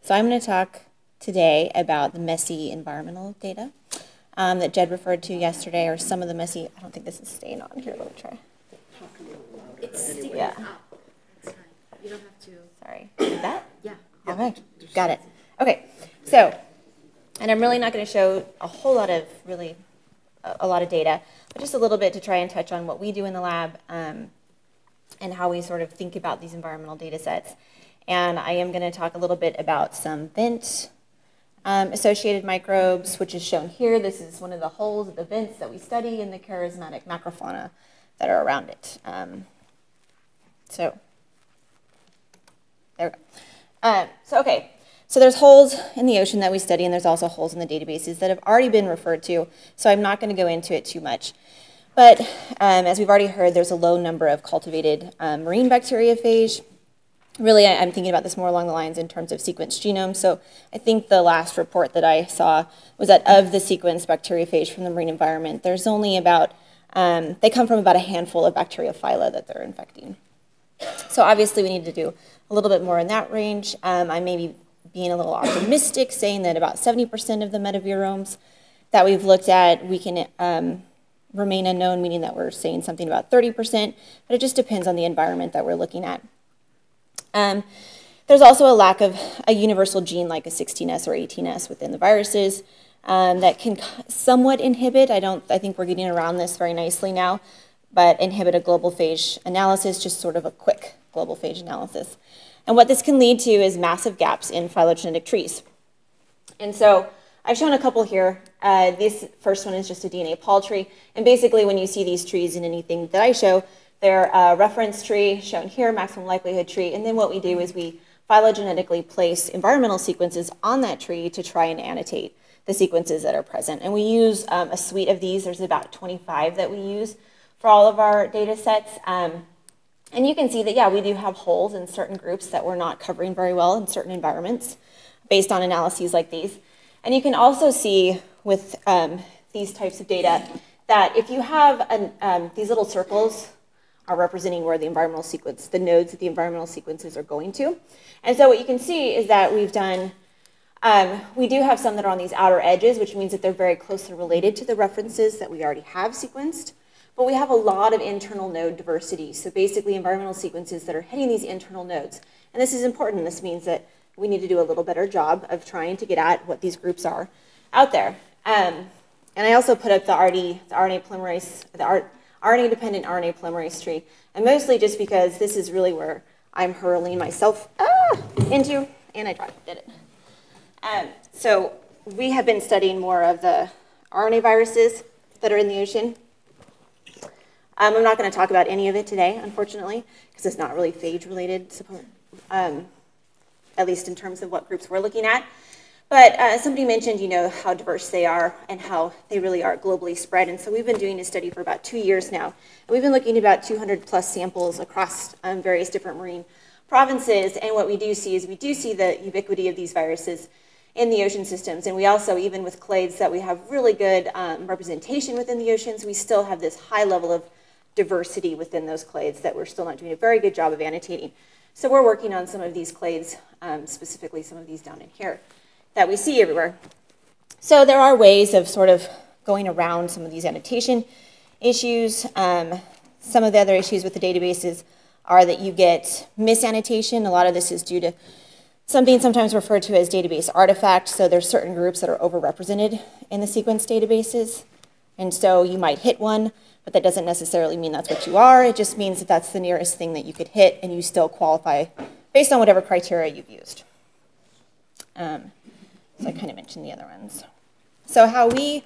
So I'm going to talk today about the messy environmental data that Jed referred to yesterday, or some of the messy, I don't think this is staying on here, let me try. Yeah. You don't have to. Sorry, did that? Yeah. Okay, got it. Okay, so, and I'm really not going to show a whole lot of, a lot of data, but just a little bit to try and touch on what we do in the lab and how we sort of think about these environmental data sets. And I am going to talk a little bit about some vent associated microbes, which is shown here. This is one of the holes at the vents that we study in the charismatic macrofauna that are around it. So there we go. So there's holes in the ocean that we study, and there's also holes in the databases that have already been referred to, so I'm not going to go into it too much. But as we've already heard, there's a low number of cultivated marine bacteriophage. Really, I'm thinking about this more along the lines in terms of sequenced genomes. So I think the last report that I saw was that of the sequenced bacteriophage from the marine environment, there's only about, they come from about a handful of bacteriophylla that they're infecting. So obviously we need to do a little bit more in that range. I may be being a little optimistic, saying that about 70% of the metaviromes that we've looked at, we can remain unknown, meaning that we're saying something about 30%, but it just depends on the environment that we're looking at. There's also a lack of a universal gene like a 16S or 18S within the viruses that can somewhat inhibit, I think we're getting around this very nicely now, but inhibit a global phage analysis, just sort of a quick global phage analysis. And what this can lead to is massive gaps in phylogenetic trees. And so I've shown a couple here. This first one is just a DNA pol tree. And basically when you see these trees in anything that I show, they're a reference tree shown here, maximum likelihood tree. And then what we do is we phylogenetically place environmental sequences on that tree to try and annotate the sequences that are present. And we use a suite of these. There's about 25 that we use for all of our data sets. And you can see that, yeah, we do have holes in certain groups that we're not covering very well in certain environments based on analyses like these. And you can also see with these types of data that if you have these little circles are representing where the environmental sequence, the nodes that the environmental sequences are going to. And so what you can see is that we've done, we do have some that are on these outer edges, which means that they're very closely related to the references that we already have sequenced. But we have a lot of internal node diversity. So basically environmental sequences that are hitting these internal nodes. And this is important. This means that we need to do a little better job of trying to get at what these groups are out there. And I also put up the RNA polymerase, the RNA-dependent RNA polymerase tree, and mostly just because this is really where I'm hurling myself into, and I did it. So we have been studying more of the RNA viruses that are in the ocean. I'm not going to talk about any of it today, unfortunately, because it's not really phage related, at least in terms of what groups we're looking at. But somebody mentioned, how diverse they are and how they really are globally spread. And so we've been doing a study for about 2 years now. And we've been looking at about 200 plus samples across various different marine provinces. And what we do see is we do see the ubiquity of these viruses in the ocean systems. And we also, even with clades that we have really good representation within the oceans, we still have this high level of diversity within those clades that we're still not doing a very good job of annotating. So we're working on some of these clades, specifically some of these down in here, that we see everywhere. So there are ways of sort of going around some of these annotation issues. Some of the other issues with the databases are that you get misannotation. A lot of this is due to something sometimes referred to as database artifacts. So there's certain groups that are overrepresented in the sequence databases. And so you might hit one, but that doesn't necessarily mean that's what you are. It just means that that's the nearest thing that you could hit, and you still qualify based on whatever criteria you've used. So I kind of mentioned the other ones. So how we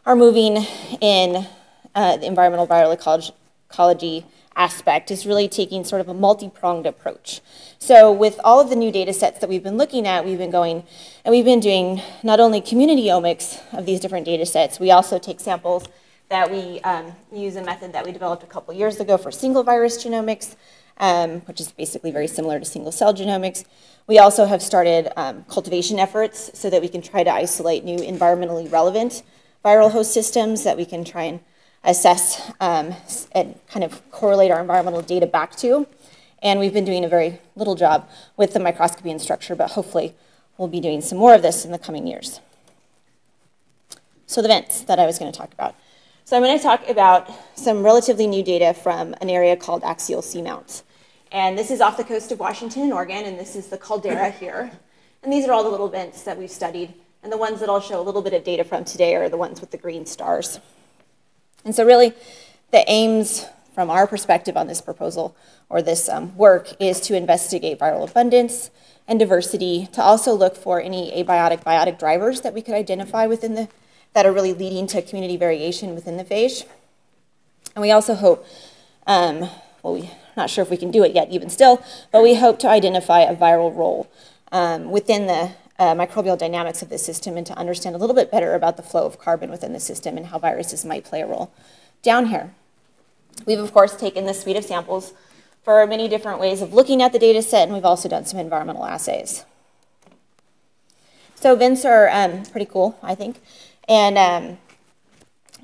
are moving in the environmental viral ecology aspect is really taking sort of a multi-pronged approach. So with all of the new data sets that we've been looking at, we've been going and we've been doing not only community omics of these different data sets, we also take samples that we use a method that we developed a couple years ago for single virus genomics, which is basically very similar to single cell genomics. We also have started cultivation efforts so that we can try to isolate new environmentally relevant viral host systems that we can try and assess and kind of correlate our environmental data back to. And we've been doing a very little job with the microscopy and structure, but hopefully we'll be doing some more of this in the coming years. So the vents that I was going to talk about. So I'm going to talk about some relatively new data from an area called Axial seamounts. And this is off the coast of Washington and Oregon, and this is the caldera here. And these are all the little vents that we've studied. And the ones that I'll show a little bit of data from today are the ones with the green stars. And so really, the aims from our perspective on this proposal, or this work, is to investigate viral abundance and diversity, to also look for any abiotic, biotic drivers that we could identify within the that are really leading to community variation within the phage. And we also hope, well, we're not sure if we can do it yet even still, but we hope to identify a viral role within the microbial dynamics of the system and to understand a little bit better about the flow of carbon within the system and how viruses might play a role down here. We've, of course, taken this suite of samples for many different ways of looking at the data set, and we've also done some environmental assays. So vents are pretty cool, I think. And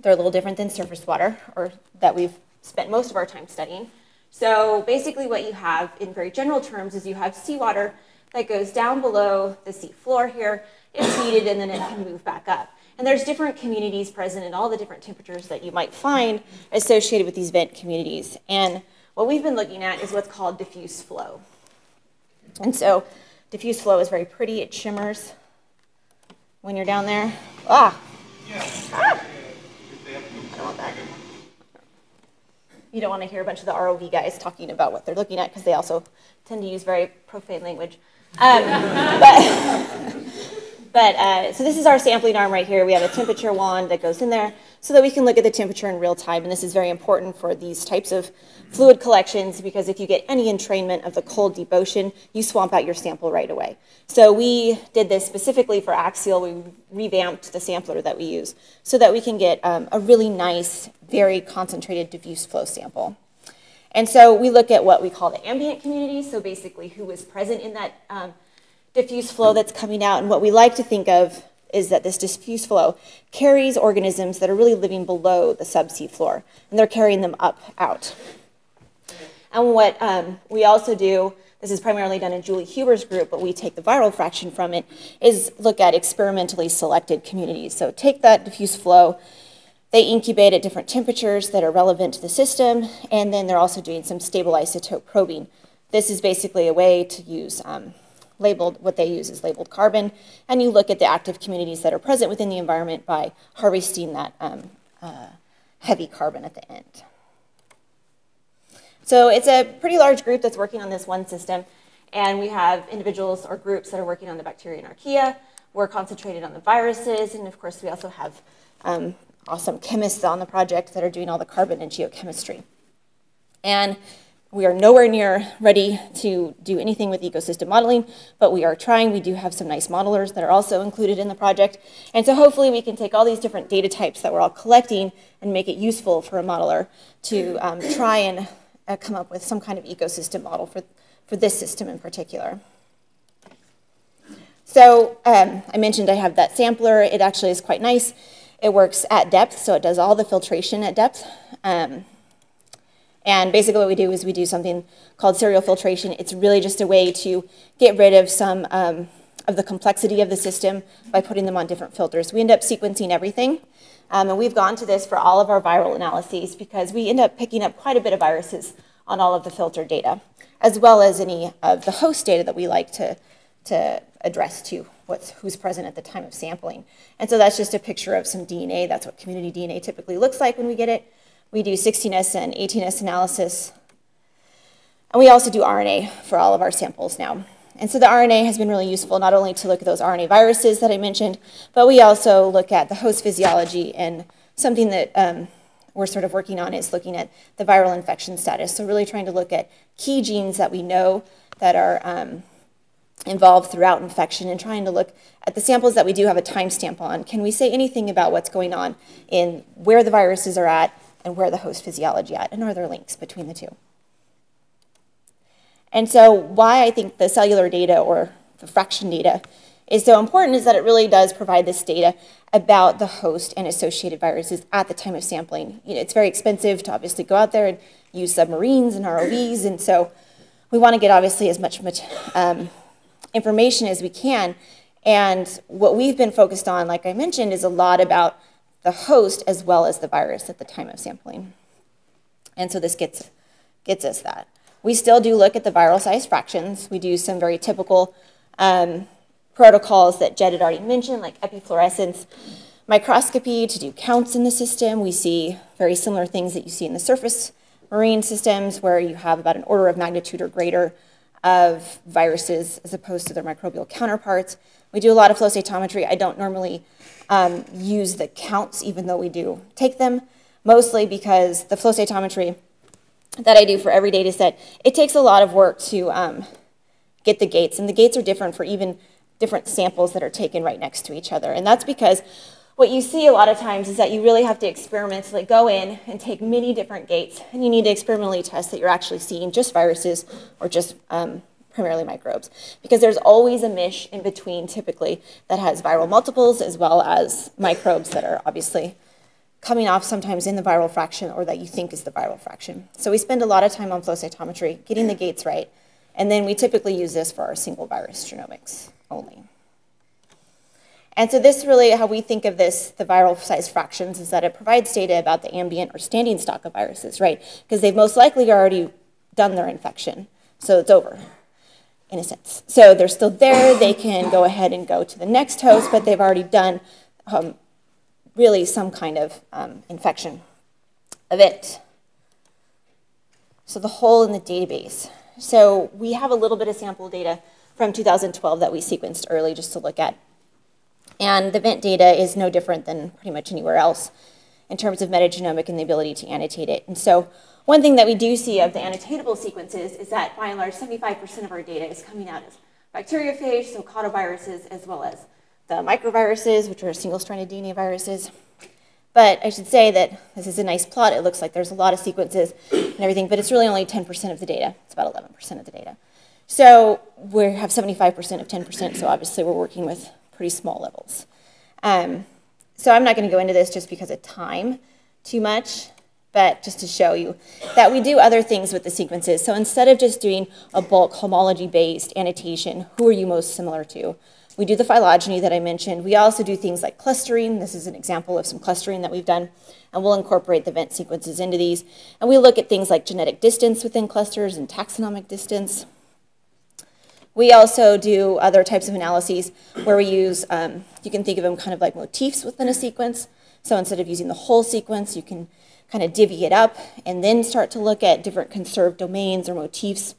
they're a little different than surface water, or that we've spent most of our time studying. So basically what you have in very general terms is you have seawater that goes down below the sea floor here, it's heated, and then it can move back up. And there's different communities present in all the different temperatures that you might find associated with these vent communities. And what we've been looking at is what's called diffuse flow. And so diffuse flow is very pretty, it shimmers when you're down there. Ah! I don't want that. You don't want to hear a bunch of the ROV guys talking about what they're looking at because they also tend to use very profane language. So this is our sampling arm right here. We have a temperature wand that goes in there so that we can look at the temperature in real time. And this is very important for these types of fluid collections because if you get any entrainment of the cold deep ocean, you swamp out your sample right away. So we did this specifically for Axial. We revamped the sampler that we use so that we can get a really nice, very concentrated diffuse flow sample. And so we look at what we call the ambient community, so basically who was present in that diffuse flow that's coming out. And what we like to think of is that this diffuse flow carries organisms that are really living below the subsea floor, and they're carrying them up, out. And what we also do, this is primarily done in Julie Huber's group, but we take the viral fraction from it, is look at experimentally selected communities. So take that diffuse flow, they incubate at different temperatures that are relevant to the system, and then they're also doing some stable isotope probing. This is basically a way to use what they use is labeled carbon, and you look at the active communities that are present within the environment by harvesting that heavy carbon at the end. So it's a pretty large group that's working on this one system, and we have individuals or groups that are working on the bacteria and archaea. We're concentrated on the viruses, and of course we also have awesome chemists on the project that are doing all the carbon and geochemistry. And we are nowhere near ready to do anything with ecosystem modeling, but we are trying. We do have some nice modelers that are also included in the project. And so hopefully we can take all these different data types that we're all collecting and make it useful for a modeler to try and come up with some kind of ecosystem model for this system in particular. So I mentioned I have that sampler. It actually is quite nice. It works at depth, so it does all the filtration at depth. And basically what we do is we do something called serial filtration. It's really just a way to get rid of some of the complexity of the system by putting them on different filters. We end up sequencing everything. And we've gone to this for all of our viral analyses because we end up picking up quite a bit of viruses on all of the filter data, as well as any of the host data that we like to address to who's present at the time of sampling. And so that's just a picture of some DNA. That's what community DNA typically looks like when we get it. We do 16S and 18S analysis. And we also do RNA for all of our samples now. And so the RNA has been really useful not only to look at those RNA viruses that I mentioned, but we also look at the host physiology, and something that we're sort of working on is looking at the viral infection status. So really trying to look at key genes that we know that are involved throughout infection and trying to look at the samples that we do have a timestamp on. Can we say anything about what's going on in where the viruses are at and where the host physiology at, and are there links between the two? And so why I think the cellular data or the fraction data is so important is that it really does provide this data about the host and associated viruses at the time of sampling. You know, it's very expensive to obviously go out there and use submarines and ROVs, and so we want to get obviously as much information as we can And what we've been focused on, like I mentioned, is a lot about the host as well as the virus at the time of sampling. And so this gets us that. We still do look at the viral size fractions. We do some very typical protocols that Jed had already mentioned, like epifluorescence microscopy to do counts in the system. We see very similar things that you see in the surface marine systems, where you have about an order of magnitude or greater of viruses as opposed to their microbial counterparts. We do a lot of flow cytometry. I don't normally use the counts, even though we do take them, mostly because the flow cytometry that I do for every data set, it takes a lot of work to get the gates, and the gates are different for even different samples that are taken right next to each other. And that's because what you see a lot of times is that you really have to experimentally go in and take many different gates, and you need to experimentally test that you're actually seeing just viruses or just primarily microbes, because there's always a mesh in between typically that has viral multiples as well as microbes that are obviously coming off sometimes in the viral fraction or that you think is the viral fraction. So we spend a lot of time on flow cytometry, getting the gates right, and then we typically use this for our single virus genomics only. And so this really, how we think of this, the viral size fractions, is that it provides data about the ambient or standing stock of viruses, right? Because they've most likely already done their infection, so it's over, in a sense. So they're still there, they can go ahead and go to the next host, but they've already done really some kind of infection event. So the hole in the database. So we have a little bit of sample data from 2012 that we sequenced early just to look at. And the event data is no different than pretty much anywhere else in terms of metagenomic and the ability to annotate it. And so one thing that we do see of the annotatable sequences is that by and large 75% of our data is coming out as bacteriophage, so cautoviruses, as well as the microviruses, which are single-stranded DNA viruses. But I should say that this is a nice plot. It looks like there's a lot of sequences and everything, but it's really only 10% of the data. It's about 11% of the data. So we have 75% of 10%, so obviously we're working with pretty small levels. So I'm not going to go into this just because of time too much, but just to show you that we do other things with the sequences. So instead of just doing a bulk homology-based annotation, who are you most similar to? We do the phylogeny that I mentioned. We also do things like clustering. This is an example of some clustering that we've done, and we'll incorporate the event sequences into these. And we look at things like genetic distance within clusters and taxonomic distance. We also do other types of analyses where we use, you can think of them kind of like motifs within a sequence. So instead of using the whole sequence, you can kind of divvy it up and then start to look at different conserved domains or motifs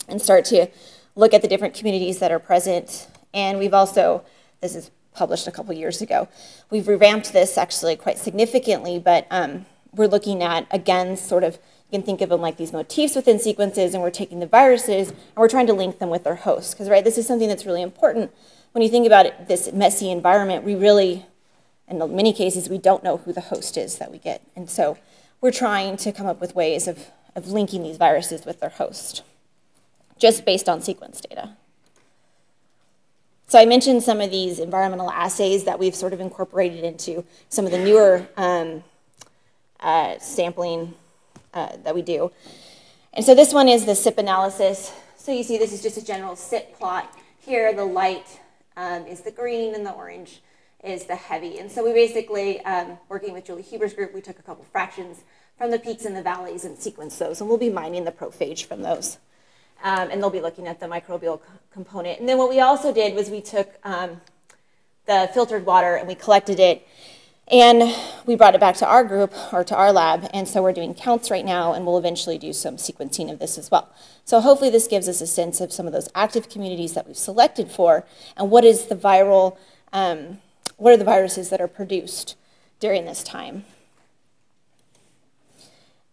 and start to look at the different communities that are present. And we've also, this is published a couple years ago, we've revamped this actually quite significantly, but we're looking at, again, sort of, you can think of them like these motifs within sequences, and we're taking the viruses and we're trying to link them with their hosts. Because, right, this is something that's really important. When you think about it, this messy environment, we really, in many cases, we don't know who the host is that we get. And so we're trying to come up with ways of linking these viruses with their host, just based on sequence data. So I mentioned some of these environmental assays that we've sort of incorporated into some of the newer sampling that we do. And so this one is the SIP analysis. So you see this is just a general SIP plot. Here the light is the green and the orange is the heavy. And so we basically, working with Julie Huber's group, we took a couple fractions from the peaks and the valleys and sequenced those. And we'll be mining the prophage from those. And they'll be looking at the microbial component. And then what we also did was we took the filtered water and we collected it and we brought it back to our group or to our lab. And so we're doing counts right now, and we'll eventually do some sequencing of this as well. So hopefully this gives us a sense of some of those active communities that we've selected for and what is the viral, what are the viruses that are produced during this time.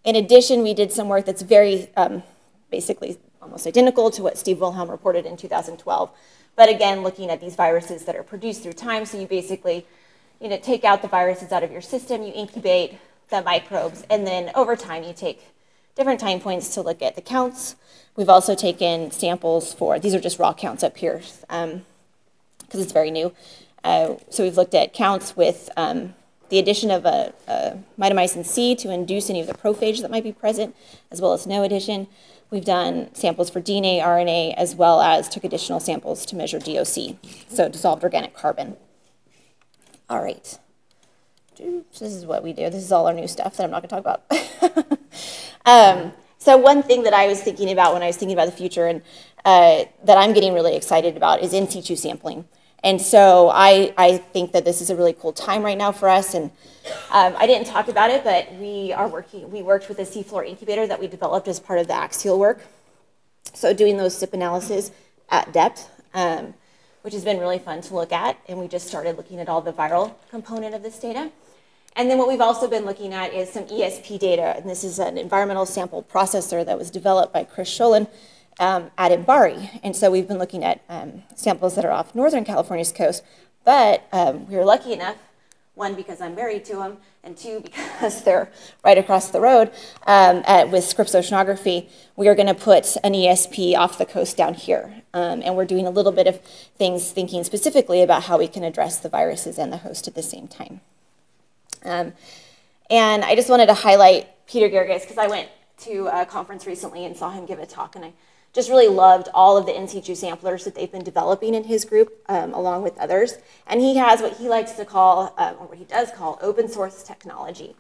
In addition, we did some work that's very basically almost identical to what Steve Wilhelm reported in 2012. But again, looking at these viruses that are produced through time. So you basically, take out the viruses out of your system, you incubate the microbes, and then over time you take different time points to look at the counts. We've also taken samples for, these are just raw counts up here because it's very new. So we've looked at counts with the addition of a mitomycin C to induce any of the prophage that might be present, as well as no addition. We've done samples for DNA, RNA, as well as took additional samples to measure DOC, so dissolved organic carbon. All right. So this is what we do. This is all our new stuff that I'm not going to talk about. So one thing that I was thinking about when I was thinking about the future and that I'm getting really excited about is in situ sampling. And so I think that this is a really cool time right now for us. And I didn't talk about it, but we worked with a seafloor incubator that we developed as part of the Axial work. So doing those SIP analysis at depth, which has been really fun to look at. And we just started looking at all the viral component of this data. And then what we've also been looking at is some ESP data. And this is an environmental sample processor that was developed by Chris Sholin at Mbari. And so we've been looking at samples that are off Northern California's coast. But we were lucky enough, one, because I'm married to them, and two, because they're right across the road with Scripps Oceanography, we are going to put an ESP off the coast down here. And we're doing a little bit of things thinking specifically about how we can address the viruses and the host at the same time. And I just wanted to highlight Peter Gerges because I went to a conference recently and saw him give a talk, and I just really loved all of the in situ samplers that they've been developing in his group, along with others. And he has what he likes to call, or what he does call, open source technology.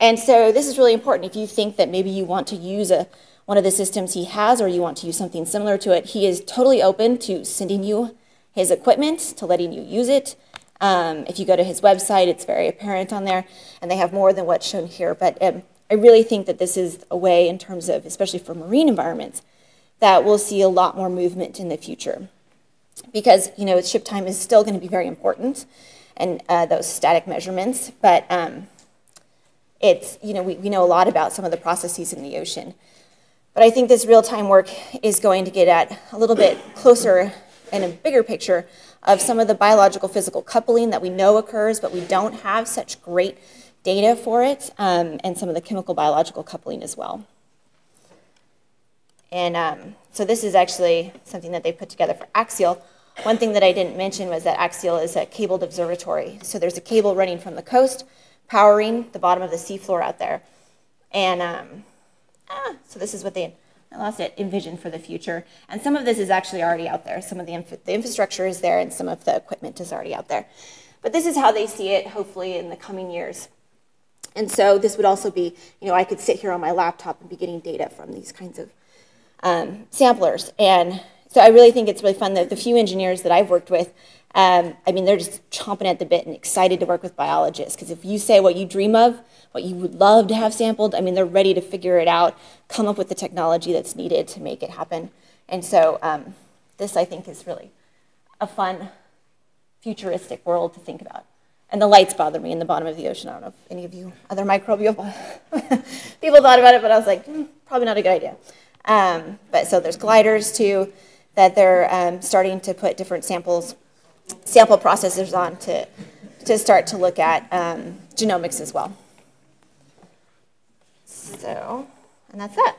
And so this is really important. If you think that maybe you want to use one of the systems he has, or you want to use something similar to it, he is totally open to sending you his equipment, to letting you use it. If you go to his website, it's very apparent on there, and they have more than what's shown here. But I really think that this is a way in terms of, especially for marine environments, that we'll see a lot more movement in the future. Because, ship time is still going to be very important, and those static measurements, but it's, we know a lot about some of the processes in the ocean. But I think this real-time work is going to get at a little bit closer and a bigger picture of some of the biological physical coupling that we know occurs, but we don't have such great data for it, and some of the chemical biological coupling as well. And so this is actually something that they put together for Axial. One thing that I didn't mention was that Axial is a cabled observatory. So there's a cable running from the coast, powering the bottom of the seafloor out there. And so this is what I lost it, envision for the future. And some of this is actually already out there. Some of the infrastructure is there, and some of the equipment is already out there. But this is how they see it, hopefully, in the coming years. And so this would also be, I could sit here on my laptop and be getting data from these kinds of samplers. And so I really think it's really fun that the few engineers that I've worked with, they're just chomping at the bit and excited to work with biologists. Because if you say what you dream of, what you would love to have sampled, they're ready to figure it out, come up with the technology that's needed to make it happen. And so this, I think, is really a fun, futuristic world to think about. And the lights bother me in the bottom of the ocean. I don't know if any of you other microbial people thought about it, but I was like, probably not a good idea. But so there's gliders, too, that they're starting to put different sample processors on to start to look at genomics as well. So, and that's that.